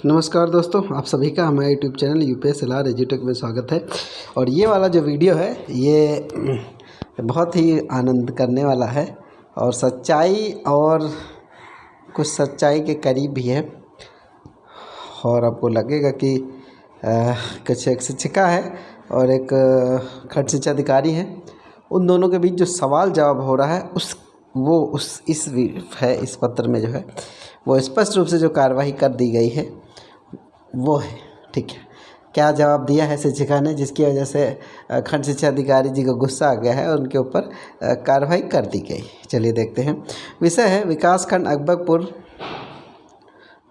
नमस्कार दोस्तों, आप सभी का हमारे यूट्यूब चैनल यूपीएस एलआर एजुटेक में स्वागत है। और ये वाला जो वीडियो है ये बहुत ही आनंद करने वाला है और सच्चाई और कुछ सच्चाई के करीब भी है। और आपको लगेगा कि कुछ एक शिक्षिका है और एक खंड शिक्षा अधिकारी है, उन दोनों के बीच जो सवाल जवाब हो रहा है इस पत्र में जो है वो स्पष्ट रूप से जो कार्रवाई कर दी गई है वो है। ठीक है, क्या जवाब दिया है शिक्षिका ने जिसकी वजह से खंड शिक्षा अधिकारी जी को गुस्सा आ गया है और उनके ऊपर कार्रवाई कर दी गई। चलिए देखते हैं। विषय है विकासखंड अकबरपुर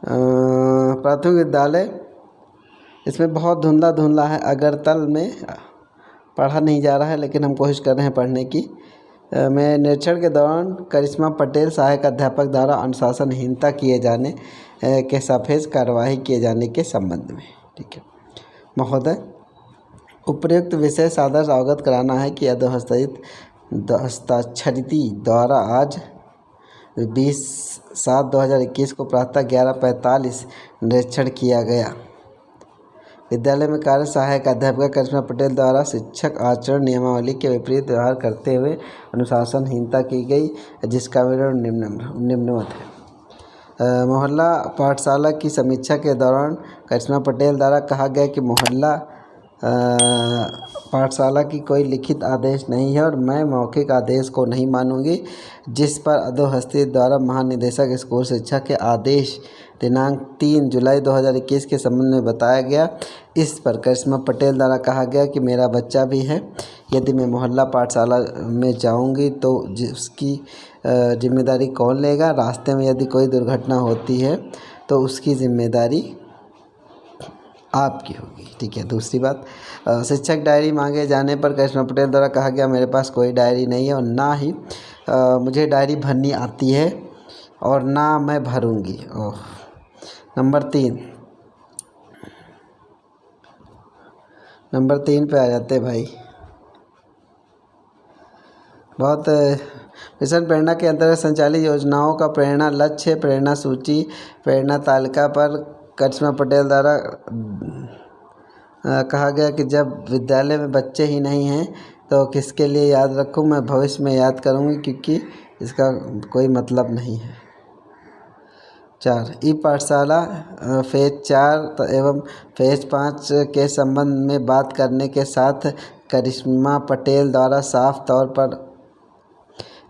प्राथमिक विद्यालय। इसमें बहुत धुंधला है, अगरतल में पढ़ा नहीं जा रहा है लेकिन हम कोशिश कर रहे हैं पढ़ने की। में निरीक्षण के दौरान करिश्मा पटेल सहायक अध्यापक द्वारा अनुशासनहीनता किए जाने के सापेक्ष कार्यवाही किए जाने के संबंध में। ठीक है महोदय, उपर्युक्त विषय सादर अवगत कराना है कि हस्ताक्षरित द्वारा आज 20/7/2021 को प्रातः 11:45 निरीक्षण किया गया। विद्यालय में कार्य सहायक अध्यापिका करिश्मा पटेल द्वारा शिक्षक आचरण नियमावली के विपरीत व्यवहार करते हुए अनुशासनहीनता की गई, जिसका विवरण निम्नवत है। मोहल्ला पाठशाला की समीक्षा के दौरान करिश्मा पटेल द्वारा कहा गया कि मोहल्ला पाठशाला की कोई लिखित आदेश नहीं है और मैं मौखिक आदेश को नहीं मानूंगी, जिस पर अधोहस्ती द्वारा महानिदेशक स्कूल शिक्षा के आदेश दिनांक 3 जुलाई 2021 के संबंध में बताया गया। इस पर करिश्मा पटेल द्वारा कहा गया कि मेरा बच्चा भी है, यदि मैं मोहल्ला पाठशाला में जाऊंगी तो उसकी जिम्मेदारी कौन लेगा। रास्ते में यदि कोई दुर्घटना होती है तो उसकी जिम्मेदारी आपकी होगी। ठीक है। दूसरी बात, शिक्षक डायरी मांगे जाने पर करिश्मा पटेल द्वारा कहा गया मेरे पास कोई डायरी नहीं है और ना ही मुझे डायरी भरनी आती है और ना मैं भरूंगी। नंबर तीन पे आ जाते भाई। बहुत मिशन प्रेरणा के अंतर्गत संचालित योजनाओं का प्रेरणा लक्ष्य, प्रेरणा सूची, प्रेरणा तालिका पर करिश्मा पटेल द्वारा कहा गया कि जब विद्यालय में बच्चे ही नहीं हैं तो किसके लिए याद रखूं, मैं भविष्य में याद करूंगी क्योंकि इसका कोई मतलब नहीं है। 4 ई पाठशाला फेज 4 एवं फेज 5 के संबंध में बात करने के साथ करिश्मा पटेल द्वारा साफ तौर पर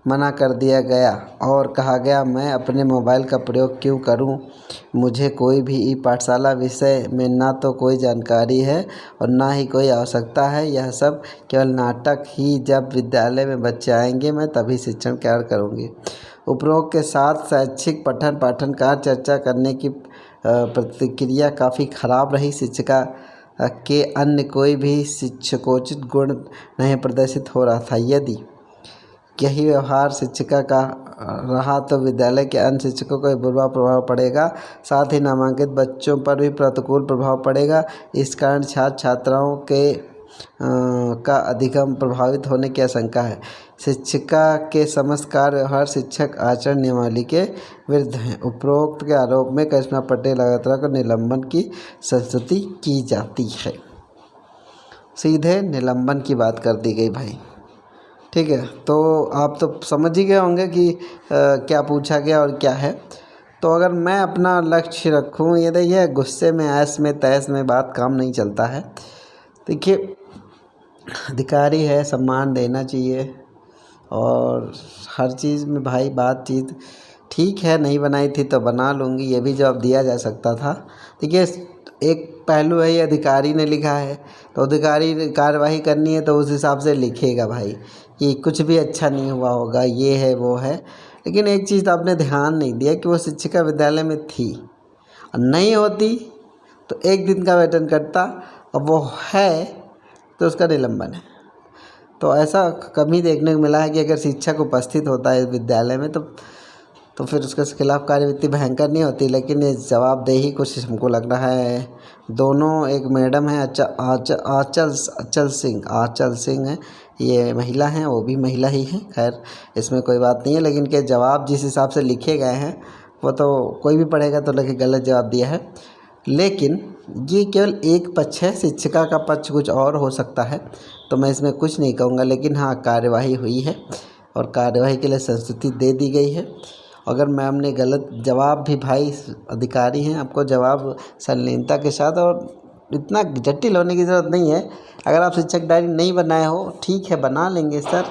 मना कर दिया गया और कहा गया मैं अपने मोबाइल का प्रयोग क्यों करूं, मुझे कोई भी ई पाठशाला विषय में ना तो कोई जानकारी है और ना ही कोई आवश्यकता है। यह सब केवल नाटक ही, जब विद्यालय में बच्चे आएंगे मैं तभी शिक्षण कार्य करूंगी। उपरोक्त के साथ शैक्षिक पठन पाठन का चर्चा करने की प्रतिक्रिया काफ़ी खराब रही। शिक्षिका के अन्य कोई भी शिक्षकोचित गुण नहीं प्रदर्शित हो रहा था। यदि यही व्यवहार शिक्षिका का रहा तो विद्यालय के अन्य शिक्षकों को बुरा प्रभाव पड़ेगा, साथ ही नामांकित बच्चों पर भी प्रतिकूल प्रभाव पड़ेगा। इस कारण छात्र छात्राओं के का अधिगम प्रभावित होने की आशंका है। शिक्षिका के समस्त कार्य व्यवहार शिक्षक आचरण नियमावली के विरुद्ध हैं। उपरोक्त के आरोप में करिश्मा पटेल अगरतला को निलंबन की संस्तुति की जाती है। सीधे निलंबन की बात कर दी गई भाई। ठीक है, तो आप तो समझ ही गए होंगे कि क्या पूछा गया और क्या है। तो अगर मैं अपना लक्ष्य रखूं, ये देखिए गुस्से में ऐश में तैश में बात काम नहीं चलता है। देखिए अधिकारी है, सम्मान देना चाहिए और हर चीज़ में भाई बातचीत ठीक है, नहीं बनाई थी तो बना लूँगी, ये भी जवाब दिया जा सकता था। देखिए एक पहलू है, ये अधिकारी ने लिखा है तो अधिकारी कार्रवाई करनी है तो उस हिसाब से लिखेगा भाई कि कुछ भी अच्छा नहीं हुआ होगा, ये है वो है। लेकिन एक चीज़ तो आपने ध्यान नहीं दिया कि वो शिक्षिका विद्यालय में थी और नहीं होती तो एक दिन का वेतन कटता, और वो है तो उसका निलंबन है। तो ऐसा कभी देखने को मिला है कि अगर शिक्षक उपस्थित होता है विद्यालय में तो फिर उसके खिलाफ कार्यवाही भयंकर नहीं होती। लेकिन ये जवाबदेही कुछ हमको लग रहा है। दोनों, एक मैडम है आंचल सिंह है, ये महिला हैं, वो भी महिला ही हैं। खैर इसमें कोई बात नहीं है, लेकिन इनके जवाब जिस हिसाब से लिखे गए हैं वो तो कोई भी पढ़ेगा तो लगे गलत जवाब दिया है। लेकिन ये केवल एक पक्ष है, शिक्षिका का पक्ष कुछ और हो सकता है, तो मैं इसमें कुछ नहीं कहूँगा। लेकिन हाँ, कार्यवाही हुई है और कार्यवाही के लिए संस्तुति दे दी गई है। अगर मैम ने गलत जवाब भी, भाई अधिकारी हैं, आपको जवाब संलीनता के साथ, और इतना जटिल होने की ज़रूरत नहीं है। अगर आप शिक्षक डायरी नहीं बनाए हो, ठीक है, बना लेंगे सर।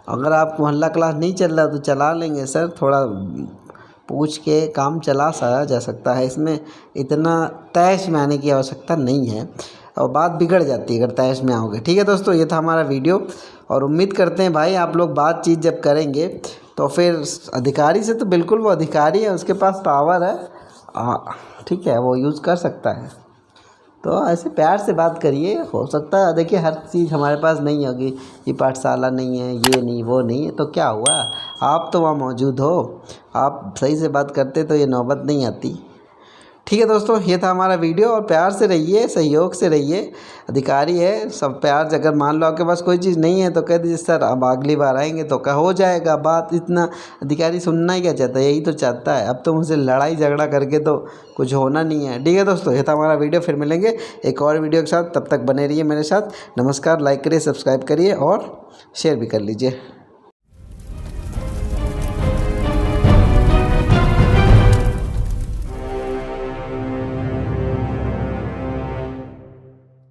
अगर आप मोहल्ला क्लास नहीं चल रहा तो चला लेंगे सर, थोड़ा पूछ के काम चला सारा जा सकता है। इसमें इतना तैश में आने की आवश्यकता नहीं है, और बात बिगड़ जाती है अगर तैश में आओगे। ठीक है दोस्तों, ये था हमारा वीडियो, और उम्मीद करते हैं भाई आप लोग बातचीत जब करेंगे तो फिर अधिकारी से, तो बिल्कुल वो अधिकारी है, उसके पास पावर है, ठीक है, वो यूज़ कर सकता है। तो ऐसे प्यार से बात करिए। हो सकता है, देखिए, हर चीज़ हमारे पास नहीं होगी, ये पाठशाला नहीं है, ये नहीं, वो नहीं है, तो क्या हुआ, आप तो वहाँ मौजूद हो, आप सही से बात करते तो ये नौबत नहीं आती। ठीक है दोस्तों, ये था हमारा वीडियो, और प्यार से रहिए, सहयोग से रहिए। अधिकारी है, सब प्यार से। अगर मान लो आपके पास कोई चीज़ नहीं है तो कह दीजिए सर अब अगली बार आएंगे तो क्या हो जाएगा बात। इतना अधिकारी सुनना ही क्या चाहता है, यही तो चाहता है। अब तो मुझसे लड़ाई झगड़ा करके तो कुछ होना नहीं है। ठीक है दोस्तों, ये था हमारा वीडियो, फिर मिलेंगे एक और वीडियो के साथ। तब तक बने रहिए मेरे साथ। नमस्कार, लाइक करिए, सब्सक्राइब करिए और शेयर भी कर लीजिए।